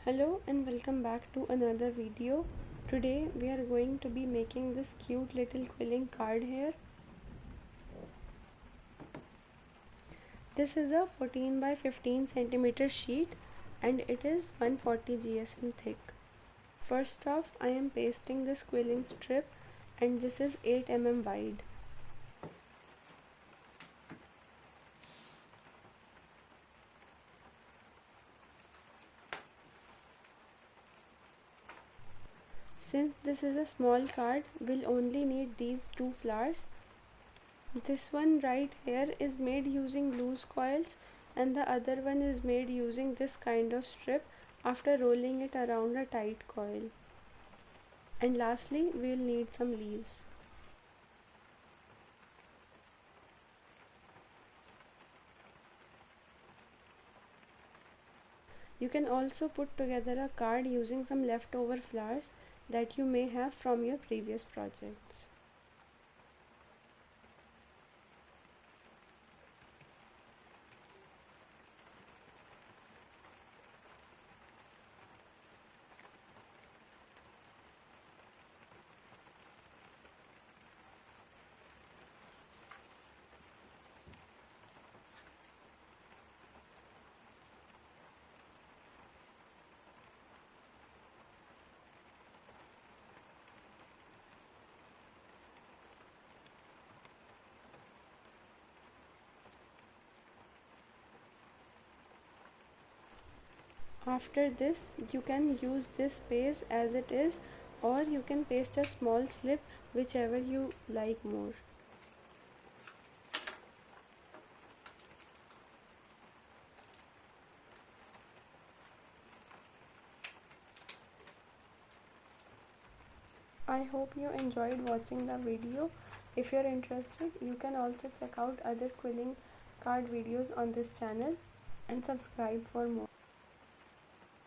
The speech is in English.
Hello and welcome back to another video. Today we are going to be making this cute little quilling card here. This is a 14 by 15 centimeter sheet and it is 140 GSM thick. First off, I am pasting this quilling strip and this is 8 mm wide. Since this is a small card, we'll only need these two flowers. This one right here is made using loose coils and the other one is made using this kind of strip after rolling it around a tight coil. And lastly, we'll need some leaves. You can also put together a card using some leftover flowers that you may have from your previous projects. After this, you can use this space as it is, or you can paste a small slip, whichever you like more. I hope you enjoyed watching the video. If you're interested, you can also check out other quilling card videos on this channel and subscribe for more.